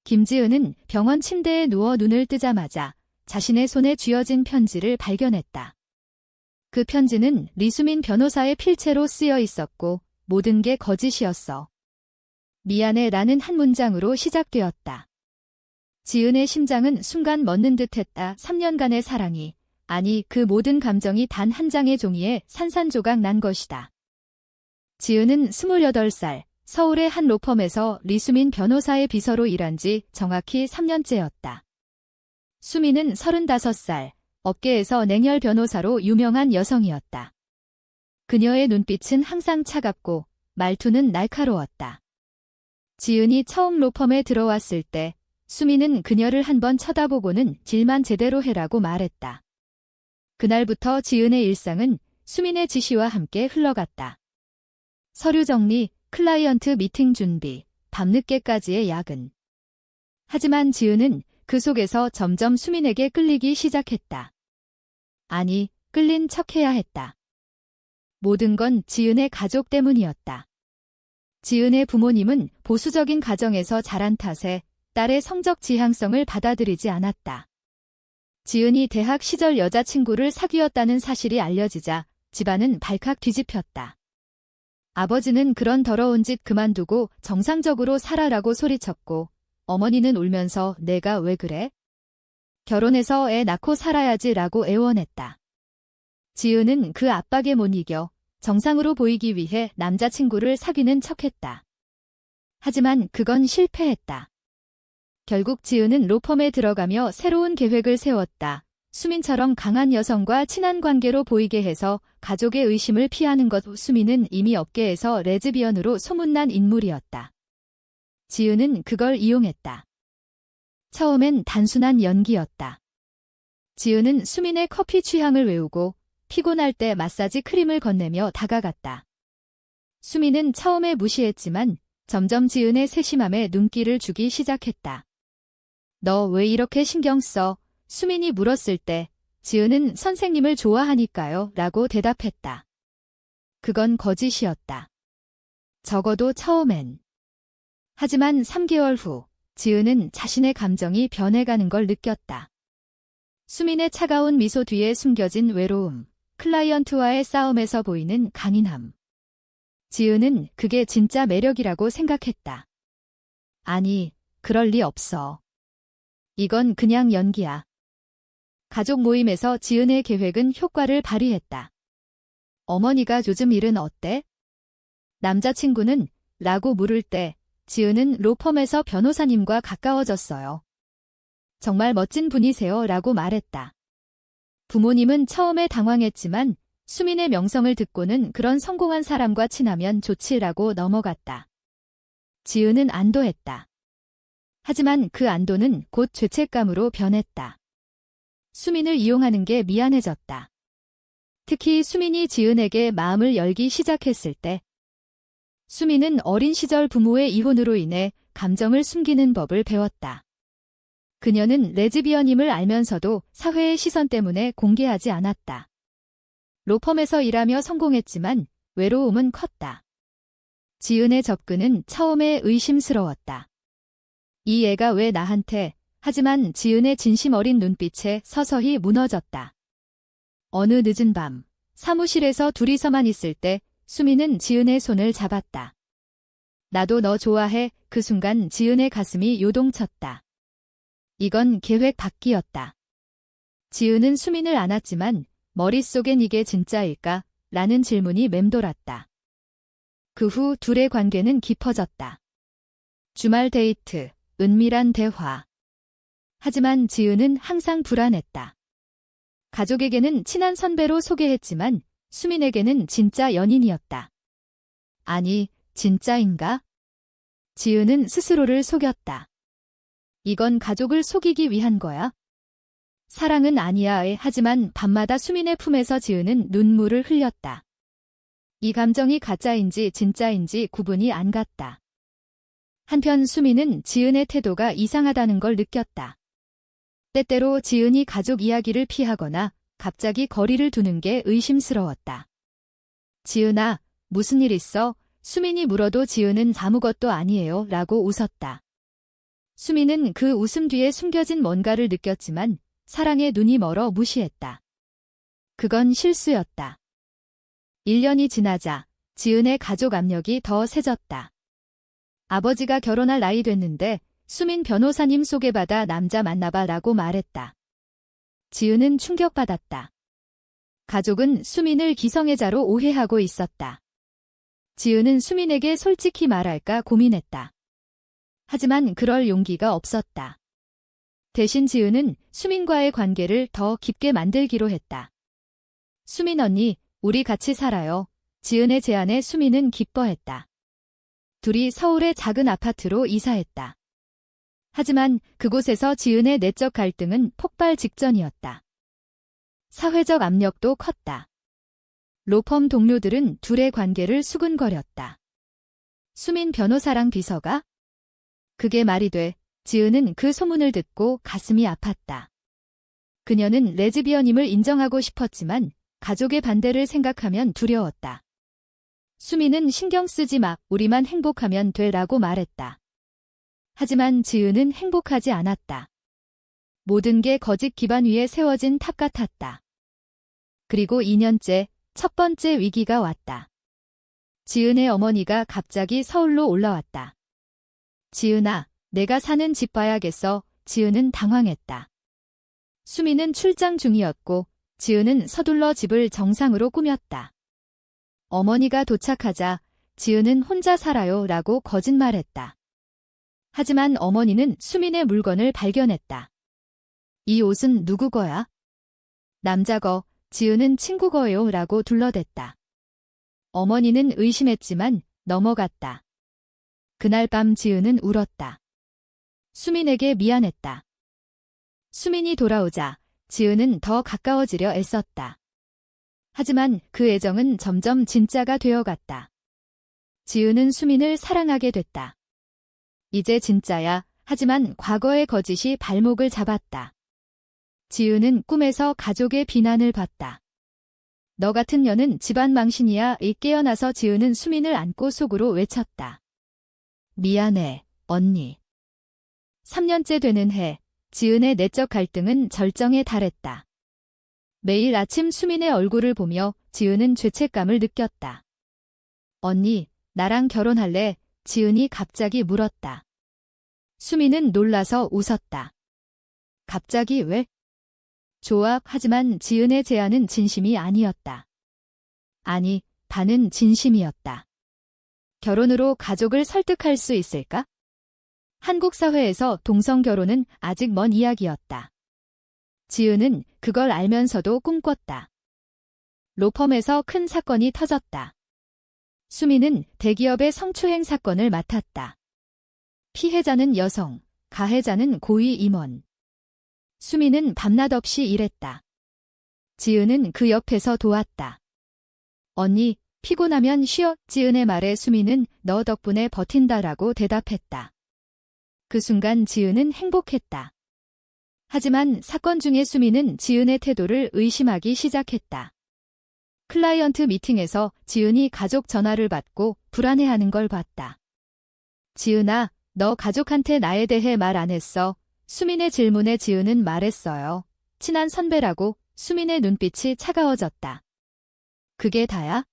김지은은 병원 침대에 누워 눈을 뜨자마자 자신의 손에 쥐어진 편지를 발견했다. 그 편지는 리수민 변호사의 필체로 쓰여 있었고 모든 게 거짓이었어. 미안해 라는 한 문장으로 시작되었다. 지은의 심장은 순간 멎는 듯했다. 3년간의 사랑이, 아니 그 모든 감정이 단 한 장의 종이에 산산조각 난 것이다. 지은은 28살, 서울의 한 로펌에서 리수민 변호사의 비서로 일한 지 정확히 3년째였다. 수민은 35살, 업계에서 냉혈 변호사로 유명한 여성이었다. 그녀의 눈빛은 항상 차갑고 말투는 날카로웠다. 지은이 처음 로펌에 들어왔을 때 수민은 그녀를 한번 쳐다보고는 딜만 제대로 해라고 말했다. 그날부터 지은의 일상은 수민의 지시와 함께 흘러갔다. 서류 정리, 클라이언트 미팅 준비, 밤늦게까지의 야근. 하지만 지은은 그 속에서 점점 수민에게 끌리기 시작했다. 아니, 끌린 척해야 했다. 모든 건 지은의 가족 때문이었다. 지은의 부모님은 보수적인 가정에서 자란 탓에 딸의 성적 지향성을 받아들이지 않았다. 지은이 대학 시절 여자친구를 사귀었다는 사실이 알려지자 집안은 발칵 뒤집혔다. 아버지는 그런 더러운 짓 그만두고 정상적으로 살아라고 소리쳤고 어머니는 울면서 내가 왜 그래? 결혼해서 애 낳고 살아야지 라고 애원했다. 지은은 그 압박에 못 이겨 정상으로 보이기 위해 남자친구를 사귀는 척했다. 하지만 그건 실패했다. 결국 지은은 로펌에 들어가며 새로운 계획을 세웠다. 수민처럼 강한 여성과 친한 관계로 보이게 해서 가족의 의심을 피하는 것. 수민은 이미 업계에서 레즈비언으로 소문난 인물이었다. 지은은 그걸 이용했다. 처음엔 단순한 연기였다. 지은은 수민의 커피 취향을 외우고 피곤할 때 마사지 크림을 건네며 다가갔다. 수민은 처음에 무시했지만 점점 지은의 세심함에 눈길을 주기 시작했다. 너 왜 이렇게 신경 써? 수민이 물었을 때 지은은 선생님을 좋아하니까요 라고 대답했다. 그건 거짓이었다. 적어도 처음엔. 하지만 3개월 후 지은은 자신의 감정이 변해가는 걸 느꼈다. 수민의 차가운 미소 뒤에 숨겨진 외로움, 클라이언트와의 싸움에서 보이는 강인함. 지은은 그게 진짜 매력이라고 생각했다. 아니, 그럴 리 없어. 이건 그냥 연기야. 가족 모임에서 지은의 계획은 효과를 발휘했다. 어머니가 요즘 일은 어때? 남자친구는? 라고 물을 때 지은은 로펌에서 변호사님과 가까워졌어요. 정말 멋진 분이세요 라고 말했다. 부모님은 처음에 당황했지만 수민의 명성을 듣고는 그런 성공한 사람과 친하면 좋지라고 넘어갔다. 지은은 안도했다. 하지만 그 안도는 곧 죄책감으로 변했다. 수민을 이용하는 게 미안해졌다. 특히 수민이 지은에게 마음을 열기 시작했을 때 수민은 어린 시절 부모의 이혼으로 인해 감정을 숨기는 법을 배웠다. 그녀는 레즈비언임을 알면서도 사회의 시선 때문에 공개하지 않았다. 로펌에서 일하며 성공했지만 외로움은 컸다. 지은의 접근은 처음에 의심스러웠다. 이 애가 왜 나한테? 하지만 지은의 진심 어린 눈빛에 서서히 무너졌다. 어느 늦은 밤, 사무실에서 둘이서만 있을 때 수민은 지은의 손을 잡았다. 나도 너 좋아해. 그 순간 지은의 가슴이 요동쳤다. 이건 계획 밖이었다. 지은은 수민을 안았지만 머릿속엔 이게 진짜일까? 라는 질문이 맴돌았다. 그 후 둘의 관계는 깊어졌다. 주말 데이트, 은밀한 대화. 하지만 지은은 항상 불안했다. 가족에게는 친한 선배로 소개했지만 수민에게는 진짜 연인이었다. 아니, 진짜인가? 지은은 스스로를 속였다. 이건 가족을 속이기 위한 거야? 사랑은 아니야. 하지만 밤마다 수민의 품에서 지은은 눈물을 흘렸다. 이 감정이 가짜인지 진짜인지 구분이 안 갔다. 한편 수민은 지은의 태도가 이상하다는 걸 느꼈다. 때때로 지은이 가족 이야기를 피하거나 갑자기 거리를 두는 게 의심스러웠다. 지은아, 무슨 일 있어? 수민이 물어도 지은은 아무것도 아니에요 라고 웃었다. 수미는 그 웃음 뒤에 숨겨진 뭔가를 느꼈지만 사랑의 눈이 멀어 무시했다. 그건 실수였다. 1년이 지나자 지은의 가족 압력이 더 세졌다. 아버지가 결혼할 나이 됐는데 수민 변호사님 소개받아 남자 만나봐라고 말했다. 지은은 충격받았다. 가족은 수민을 기성애자로 오해하고 있었다. 지은은 수민에게 솔직히 말할까 고민했다. 하지만 그럴 용기가 없었다. 대신 지은은 수민과의 관계를 더 깊게 만들기로 했다. 수민 언니, 우리 같이 살아요. 지은의 제안에 수민은 기뻐했다. 둘이 서울의 작은 아파트로 이사했다. 하지만 그곳에서 지은의 내적 갈등은 폭발 직전이었다. 사회적 압력도 컸다. 로펌 동료들은 둘의 관계를 수군거렸다. 수민 변호사랑 비서가? 그게 말이 돼. 지은은 그 소문을 듣고 가슴이 아팠다. 그녀는 레즈비언임을 인정하고 싶었지만 가족의 반대를 생각하면 두려웠다. 수민은 신경 쓰지 마, 우리만 행복하면 돼라고 말했다. 하지만 지은은 행복하지 않았다. 모든 게 거짓 기반 위에 세워진 탑 같았다. 그리고 2년째 첫 번째 위기가 왔다. 지은의 어머니가 갑자기 서울로 올라왔다. 지은아, 내가 사는 집 봐야겠어. 지은은 당황했다. 수민은 출장 중이었고 지은은 서둘러 집을 정상으로 꾸몄다. 어머니가 도착하자 지은은 혼자 살아요 라고 거짓말했다. 하지만 어머니는 수민의 물건을 발견했다. 이 옷은 누구 거야? 남자 거, 지은은 친구 거예요 라고 둘러댔다. 어머니는 의심했지만 넘어갔다. 그날 밤 지은은 울었다. 수민에게 미안했다. 수민이 돌아오자 지은은 더 가까워지려 애썼다. 하지만 그 애정은 점점 진짜가 되어갔다. 지은은 수민을 사랑하게 됐다. 이제 진짜야. 하지만 과거의 거짓이 발목을 잡았다. 지은은 꿈에서 가족의 비난을 받다. 너 같은 년은 집안 망신이야. 깨어나서 지은은 수민을 안고 속으로 외쳤다. 미안해, 언니. 3년째 되는 해, 지은의 내적 갈등은 절정에 달했다. 매일 아침 수민의 얼굴을 보며 지은은 죄책감을 느꼈다. 언니, 나랑 결혼할래? 지은이 갑자기 물었다. 수민은 놀라서 웃었다. 갑자기 왜? 좋아. 하지만 지은의 제안은 진심이 아니었다. 아니, 반은 진심이었다. 결혼으로 가족을 설득할 수 있을까? 한국 사회에서 동성 결혼은 아직 먼 이야기였다. 지은은 그걸 알면서도 꿈꿨다. 로펌에서 큰 사건이 터졌다. 수민은 대기업의 성추행 사건을 맡았다. 피해자는 여성, 가해자는 고위 임원. 수민은 밤낮 없이 일했다. 지은은 그 옆에서 도왔다. 언니, 피곤하면 쉬어. 지은의 말에 수민은 너 덕분에 버틴다라고 대답했다. 그 순간 지은은 행복했다. 하지만 사건 중에 수민은 지은의 태도를 의심하기 시작했다. 클라이언트 미팅에서 지은이 가족 전화를 받고 불안해하는 걸 봤다. 지은아, 너 가족한테 나에 대해 말 안 했어? 수민의 질문에 지은은 말했어요. 친한 선배라고. 수민의 눈빛이 차가워졌다. 그게 다야?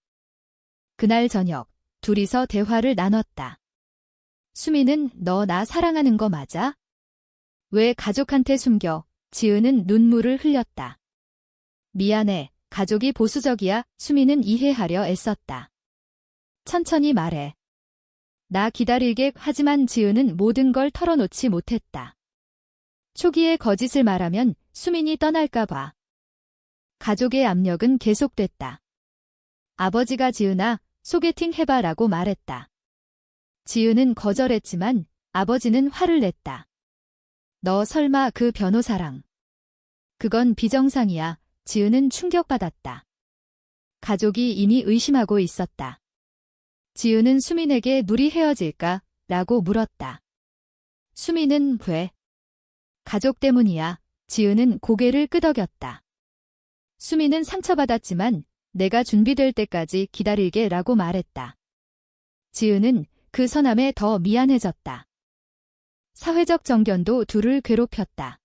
그날 저녁, 둘이서 대화를 나눴다. 수민은 너 나 사랑하는 거 맞아? 왜 가족한테 숨겨? 지은은 눈물을 흘렸다. 미안해. 가족이 보수적이야. 수민은 이해하려 애썼다. 천천히 말해. 나 기다릴게. 하지만 지은은 모든 걸 털어놓지 못했다. 초기에 거짓을 말하면 수민이 떠날까 봐. 가족의 압력은 계속됐다. 아버지가 지은아, 소개팅 해봐라고 말했다. 지은은 거절했지만 아버지는 화를 냈다. 너 설마 그 변호사랑. 그건 비정상이야. 지은은 충격받았다. 가족이 이미 의심하고 있었다. 지은은 수민에게 둘이 헤어질까? 라고 물었다. 수민은 왜? 가족 때문이야. 지은은 고개를 끄덕였다. 수민은 상처받았지만 내가 준비될 때까지 기다릴게 라고 말했다. 지은은 그 선함에 더 미안해졌다. 사회적 정견도 둘을 괴롭혔다.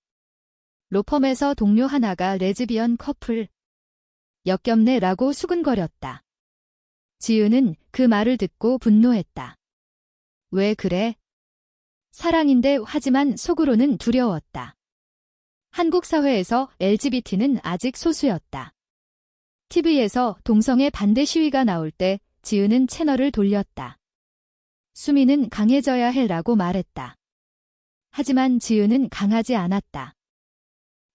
로펌에서 동료 하나가 레즈비언 커플 역겹네라고 수근거렸다. 지은은 그 말을 듣고 분노했다. 왜 그래? 사랑인데 하지만 속으로는 두려웠다. 한국 사회에서 LGBT는 아직 소수였다. TV에서 동성애 반대 시위가 나올 때 지은은 채널을 돌렸다. 수미는 강해져야 해라고 말했다. 하지만 지은은 강하지 않았다.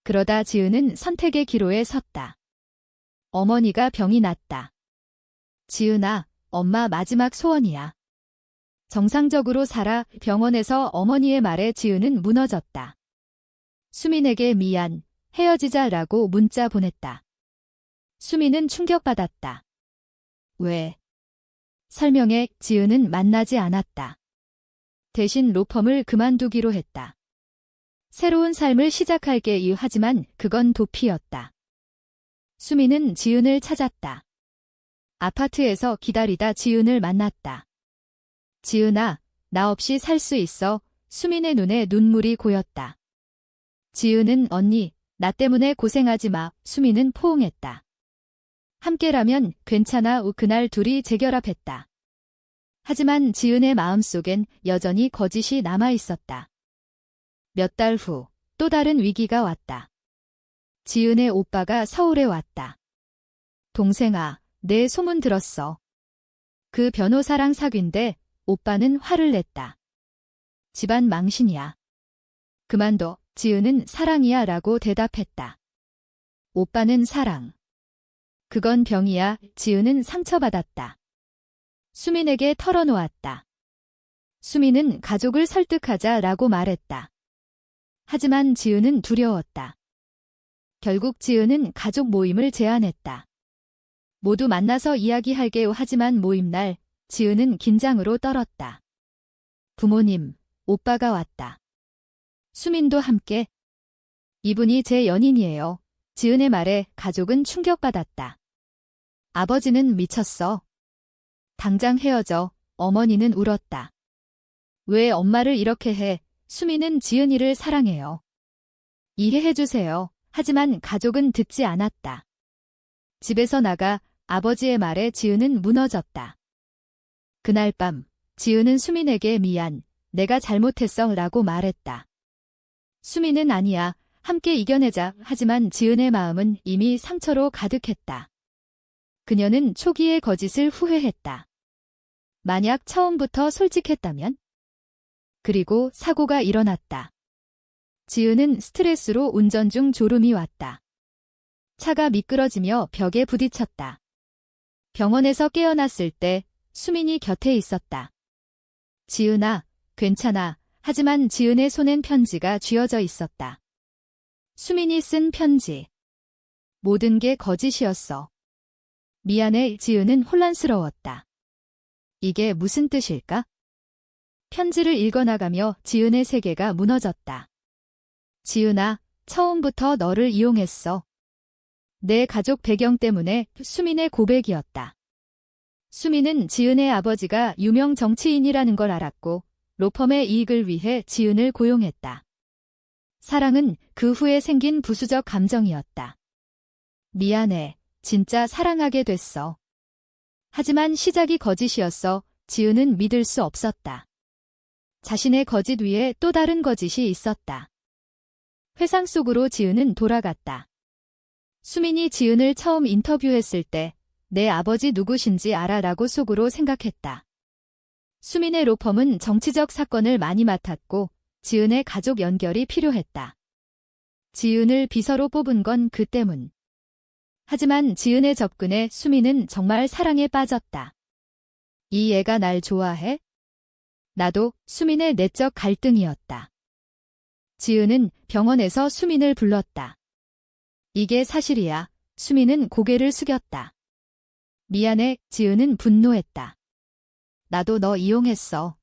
그러다 지은은 선택의 기로에 섰다. 어머니가 병이 났다. 지은아, 엄마 마지막 소원이야. 정상적으로 살아. 병원에서 어머니의 말에 지은은 무너졌다. 수민에게 미안, 헤어지자라고 문자 보냈다. 수민은 충격받았다. 왜? 설명해. 지은은 만나지 않았다. 대신 로펌을 그만두기로 했다. 새로운 삶을 시작할게. 하지만 그건 도피였다. 수민은 지은을 찾았다. 아파트에서 기다리다 지은을 만났다. 지은아, 나 없이 살 수 있어. 수민의 눈에 눈물이 고였다. 지은은 언니, 나 때문에 고생하지 마. 수민은 포옹했다. 함께라면 괜찮아. 그날 둘이 재결합했다. 하지만 지은의 마음속엔 여전히 거짓이 남아있었다. 몇 달 후 또 다른 위기가 왔다. 지은의 오빠가 서울에 왔다. 동생아, 내 소문 들었어. 그 변호사랑 사귄데 오빠는 화를 냈다. 집안 망신이야. 그만둬. 지은은 사랑이야 라고 대답했다. 오빠는 사랑. 그건 병이야. 지은은 상처받았다. 수민에게 털어놓았다. 수민은 가족을 설득하자라고 말했다. 하지만 지은은 두려웠다. 결국 지은은 가족 모임을 제안했다. 모두 만나서 이야기할게요. 하지만 모임 날 지은은 긴장으로 떨었다. 부모님, 오빠가 왔다. 수민도 함께. 이분이 제 연인이에요. 지은의 말에 가족은 충격받았다. 아버지는 미쳤어. 당장 헤어져. 어머니는 울었다. 왜 엄마를 이렇게 해? 수민은 지은이를 사랑해요. 이해해주세요. 하지만 가족은 듣지 않았다. 집에서 나가 아버지의 말에 지은은 무너졌다. 그날 밤 지은은 수민에게 미안, 내가 잘못했어 라고 말했다. 수민은 아니야, 함께 이겨내자. 하지만 지은의 마음은 이미 상처로 가득했다. 그녀는 초기의 거짓을 후회했다. 만약 처음부터 솔직했다면? 그리고 사고가 일어났다. 지은은 스트레스로 운전 중 졸음이 왔다. 차가 미끄러지며 벽에 부딪혔다. 병원에서 깨어났을 때 수민이 곁에 있었다. 지은아, 괜찮아. 하지만 지은의 손엔 편지가 쥐어져 있었다. 수민이 쓴 편지. 모든 게 거짓이었어. 미안해. 지은은 혼란스러웠다. 이게 무슨 뜻일까? 편지를 읽어나가며 지은의 세계가 무너졌다. 지은아, 처음부터 너를 이용했어. 내 가족 배경 때문에. 수민의 고백이었다. 수민은 지은의 아버지가 유명 정치인이라는 걸 알았고 로펌의 이익을 위해 지은을 고용했다. 사랑은 그 후에 생긴 부수적 감정이었다. 미안해. 진짜 사랑하게 됐어. 하지만 시작이 거짓이었어. 지은은 믿을 수 없었다. 자신의 거짓 위에 또 다른 거짓이 있었다. 회상 속으로 지은은 돌아갔다. 수민이 지은을 처음 인터뷰했을 때 내 아버지 누구신지 알아라고 속으로 생각했다. 수민의 로펌은 정치적 사건을 많이 맡았고 지은의 가족 연결이 필요했다. 지은을 비서로 뽑은 건 그 때문. 하지만 지은의 접근에 수민은 정말 사랑에 빠졌다. 이 애가 날 좋아해? 나도. 수민의 내적 갈등이었다. 지은은 병원에서 수민을 불렀다. 이게 사실이야. 수민은 고개를 숙였다. 미안해. 지은은 분노했다. 나도 너 이용했어.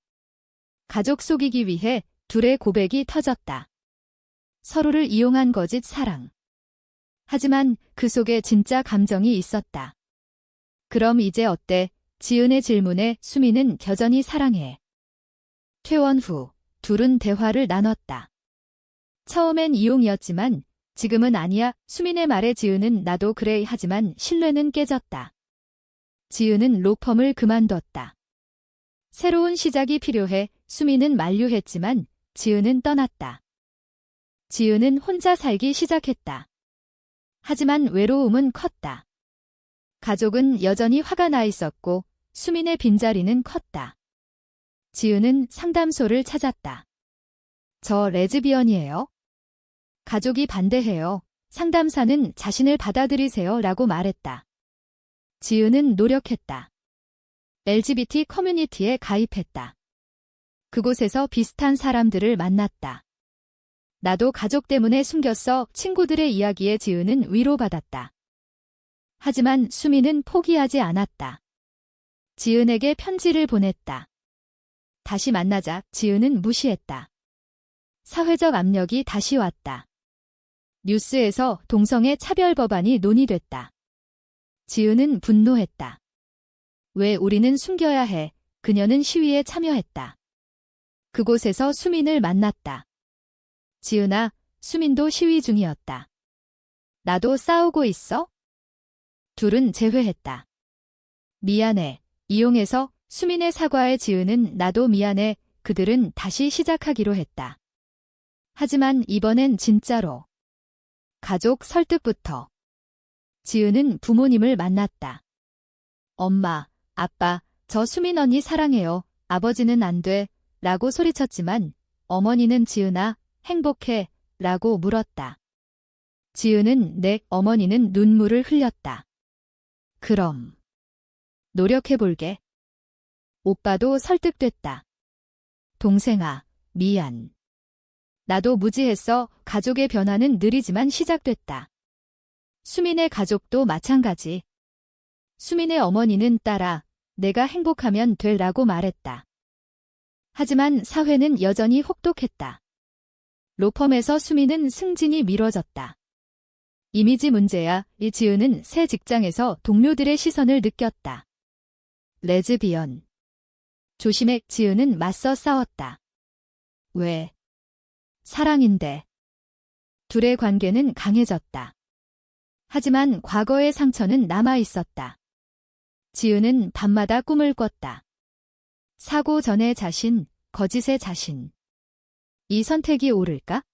가족 속이기 위해 둘의 고백이 터졌다. 서로를 이용한 거짓 사랑. 하지만 그 속에 진짜 감정이 있었다. 그럼 이제 어때? 지은의 질문에 수민은 여전히 사랑해. 퇴원 후 둘은 대화를 나눴다. 처음엔 이용이었지만 지금은 아니야. 수민의 말에 지은은 나도 그래 하지만 신뢰는 깨졌다. 지은은 로펌을 그만뒀다. 새로운 시작이 필요해. 수민은 만류했지만 지은은 떠났다. 지은은 혼자 살기 시작했다. 하지만 외로움은 컸다. 가족은 여전히 화가 나 있었고 수민의 빈자리는 컸다. 지은은 상담소를 찾았다. 저 레즈비언이에요. 가족이 반대해요. 상담사는 자신을 받아들이세요 라고 말했다. 지은은 노력했다. LGBT 커뮤니티에 가입했다. 그곳에서 비슷한 사람들을 만났다. 나도 가족 때문에 숨겼어. 친구들의 이야기에 지은은 위로받았다. 하지만 수민은 포기하지 않았다. 지은에게 편지를 보냈다. 다시 만나자. 지은은 무시했다. 사회적 압력이 다시 왔다. 뉴스에서 동성애 차별 법안이 논의됐다. 지은은 분노했다. 왜 우리는 숨겨야 해? 그녀는 시위에 참여했다. 그곳에서 수민을 만났다. 지은아, 수민도 시위 중이었다. 나도 싸우고 있어? 둘은 재회했다. 미안해. 이용해서 수민의 사과에 지은은 나도 미안해. 그들은 다시 시작하기로 했다. 하지만 이번엔 진짜로. 가족 설득부터. 지은은 부모님을 만났다. 엄마, 아빠, 저 수민 언니 사랑해요. 아버지는 안 돼. 라고 소리쳤지만 어머니는 지은아, 행복해. 라고 물었다. 지은은 네, 어머니는 눈물을 흘렸다. 그럼. 노력해볼게. 오빠도 설득됐다. 동생아, 미안. 나도 무지했어. 가족의 변화는 느리지만 시작됐다. 수민의 가족도 마찬가지. 수민의 어머니는 딸아, 내가 행복하면 되라고 말했다. 하지만 사회는 여전히 혹독했다. 로펌에서 수민은 승진이 미뤄졌다. 이미지 문제야. 이 지은은 새 직장에서 동료들의 시선을 느꼈다. 레즈비언. 조심해. 지은은 맞서 싸웠다. 왜? 사랑인데. 둘의 관계는 강해졌다. 하지만 과거의 상처는 남아 있었다. 지은은 밤마다 꿈을 꿨다. 사고 전의 자신, 거짓의 자신. 이 선택이 옳을까?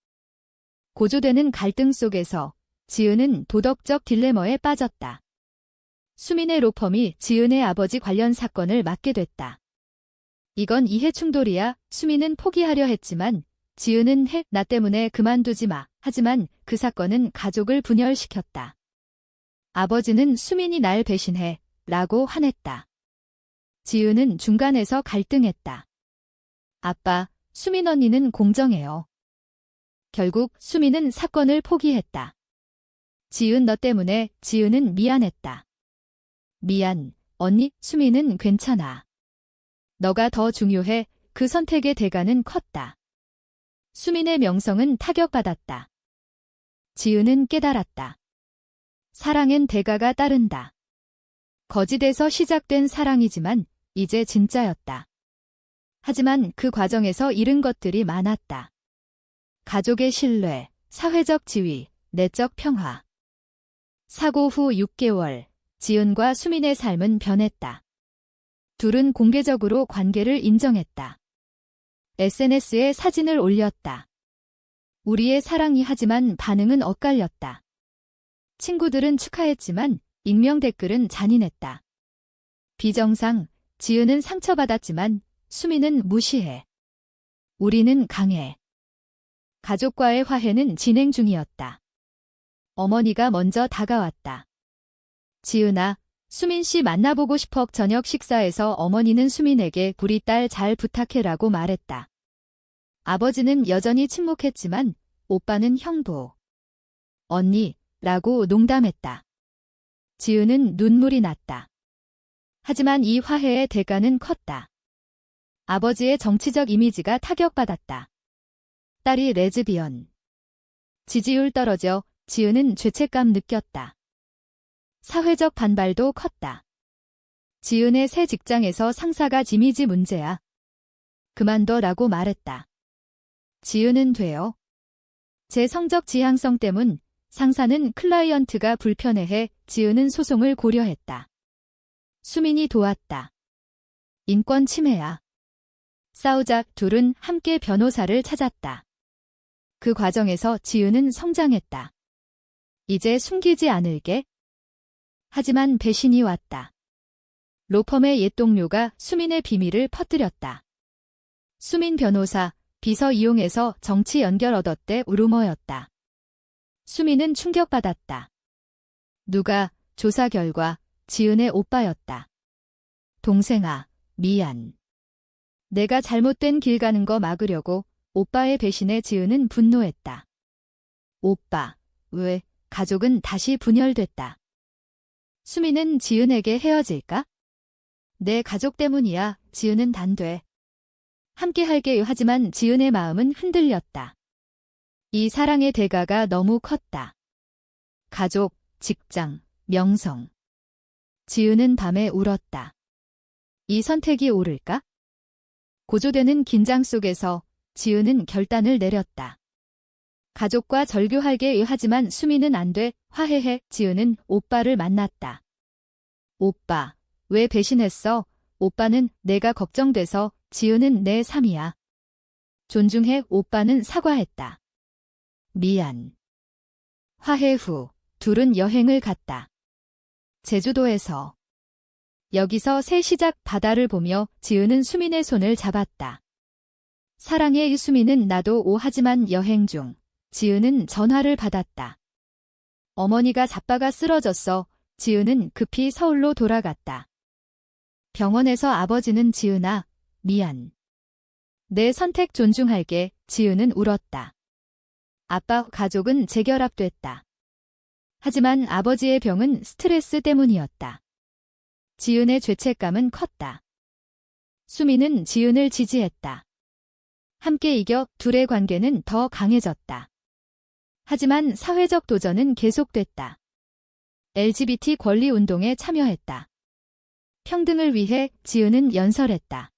고조되는 갈등 속에서 지은은 도덕적 딜레마에 빠졌다. 수민의 로펌이 지은의 아버지 관련 사건을 맡게 됐다. 이건 이해 충돌이야. 수민은 포기하려 했지만 지은은 나 때문에 그만두지 마. 하지만 그 사건은 가족을 분열시켰다. 아버지는 수민이 날 배신해. 라고 화냈다. 지은은 중간에서 갈등했다. 아빠, 수민 언니는 공정해요. 결국 수민은 사건을 포기했다. 지은 너 때문에. 지은은 미안했다. 미안, 언니. 수민은 괜찮아. 너가 더 중요해. 그 선택의 대가는 컸다. 수민의 명성은 타격받았다. 지은은 깨달았다. 사랑엔 대가가 따른다. 거짓에서 시작된 사랑이지만 이제 진짜였다. 하지만 그 과정에서 잃은 것들이 많았다. 가족의 신뢰, 사회적 지위, 내적 평화. 사고 후 6개월, 지은과 수민의 삶은 변했다. 둘은 공개적으로 관계를 인정했다. SNS에 사진을 올렸다. 우리의 사랑이. 하지만 반응은 엇갈렸다. 친구들은 축하했지만 익명 댓글은 잔인했다. 비정상, 지은은 상처받았지만 수민은 무시해. 우리는 강해. 가족과의 화해는 진행 중이었다. 어머니가 먼저 다가왔다. 지은아, 수민 씨 만나보고 싶어. 저녁 식사에서 어머니는 수민에게 우리 딸 잘 부탁해라고 말했다. 아버지는 여전히 침묵했지만 오빠는 형부, 언니, 라고 농담했다. 지은은 눈물이 났다. 하지만 이 화해의 대가는 컸다. 아버지의 정치적 이미지가 타격받았다. 딸이 레즈비언. 지지율 떨어져. 지은은 죄책감 느꼈다. 사회적 반발도 컸다. 지은의 새 직장에서 상사가 이미지 문제야. 그만둬라고 말했다. 지은은 돼요. 제 성적 지향성 때문 상사는 클라이언트가 불편해해 지은은 소송을 고려했다. 수민이 도왔다. 인권 침해야. 싸우자 둘은 함께 변호사를 찾았다. 그 과정에서 지은은 성장했다. 이제 숨기지 않을게. 하지만 배신이 왔다. 로펌의 옛 동료가 수민의 비밀을 퍼뜨렸다. 수민 변호사, 비서 이용해서 정치 연결 얻었대 루머였다. 수민은 충격받았다. 누가? 조사 결과 지은의 오빠였다. 동생아, 미안. 내가 잘못된 길 가는 거 막으려고 오빠의 배신에 지은은 분노했다. 오빠, 왜? 가족은 다시 분열됐다. 수민은 지은에게 헤어질까? 내 가족 때문이야. 지은은 단돼. 함께 할게요. 하지만 지은의 마음은 흔들렸다. 이 사랑의 대가가 너무 컸다. 가족, 직장, 명성. 지은은 밤에 울었다. 이 선택이 옳을까? 고조되는 긴장 속에서 지은은 결단을 내렸다. 가족과 절교할게. 하지만 수민은 안 돼. 화해해. 지은은 오빠를 만났다. 오빠, 왜 배신했어? 오빠는 내가 걱정돼서. 지은은 내 삶이야. 존중해. 오빠는 사과했다. 미안. 화해 후 둘은 여행을 갔다. 제주도에서. 여기서 새 시작. 바다를 보며 지은은 수민의 손을 잡았다. 사랑해. 수민은 나도 하지만 여행 중 지은은 전화를 받았다. 어머니가 자빠가 쓰러졌어. 지은은 급히 서울로 돌아갔다. 병원에서 아버지는 지은아, 미안. 내 선택 존중할게. 지은은 울었다. 아빠, 가족은 재결합됐다. 하지만 아버지의 병은 스트레스 때문이었다. 지은의 죄책감은 컸다. 수민은 지은을 지지했다. 함께 이겨 둘의 관계는 더 강해졌다. 하지만 사회적 도전은 계속됐다. LGBT 권리 운동에 참여했다. 평등을 위해 지은은 연설했다.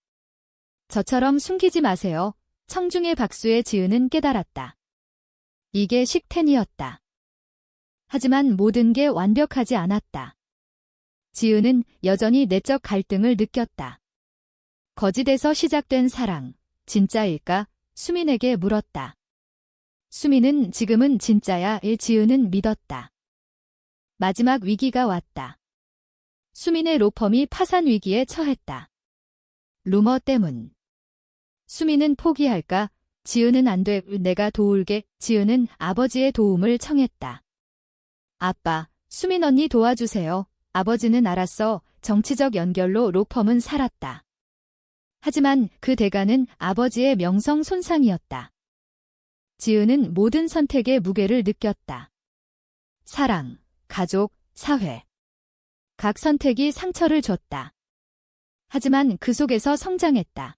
저처럼 숨기지 마세요. 청중의 박수에 지은은 깨달았다. 이게 식텐이었다. 하지만 모든 게 완벽하지 않았다. 지은은 여전히 내적 갈등을 느꼈다. 거짓에서 시작된 사랑, 진짜일까? 수민에게 물었다. 수민은 지금은 진짜야. 지은은 믿었다. 마지막 위기가 왔다. 수민의 로펌이 파산 위기에 처했다. 루머 때문. 수민은 포기할까? 지은은 안 돼. 내가 도울게. 지은은 아버지의 도움을 청했다. 아빠, 수민 언니 도와주세요. 아버지는 알았어. 정치적 연결로 로펌은 살았다. 하지만 그 대가는 아버지의 명성 손상이었다. 지은은 모든 선택의 무게를 느꼈다. 사랑, 가족, 사회. 각 선택이 상처를 줬다. 하지만 그 속에서 성장했다.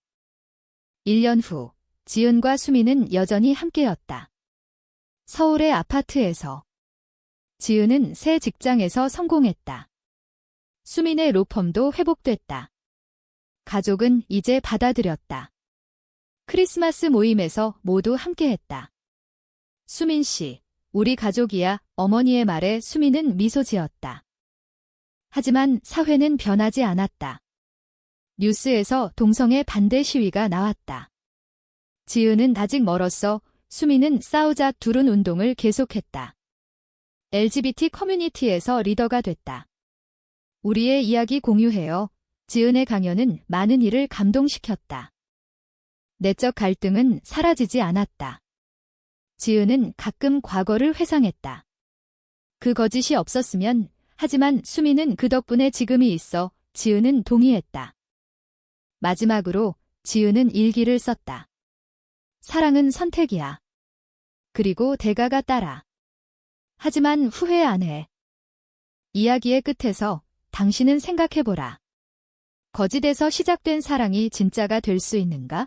1년 후, 지은과 수민은 여전히 함께였다. 서울의 아파트에서. 지은은 새 직장에서 성공했다. 수민의 로펌도 회복됐다. 가족은 이제 받아들였다. 크리스마스 모임에서 모두 함께했다. 수민 씨, 우리 가족이야. 어머니의 말에 수민은 미소 지었다. 하지만 사회는 변하지 않았다. 뉴스에서 동성애 반대 시위가 나왔다. 지은은 아직 멀었어. 수민은 싸우자. 둘은 운동을 계속했다. LGBT 커뮤니티에서 리더가 됐다. 우리의 이야기 공유해요. 지은의 강연은 많은 이를 감동시켰다. 내적 갈등은 사라지지 않았다. 지은은 가끔 과거를 회상했다. 그 거짓이 없었으면, 하지만 수민은 그 덕분에 지금이 있어. 지은은 동의했다. 마지막으로 지은은 일기를 썼다. 사랑은 선택이야. 그리고 대가가 따라. 하지만 후회 안 해. 이야기의 끝에서 당신은 생각해보라. 거짓에서 시작된 사랑이 진짜가 될 수 있는가?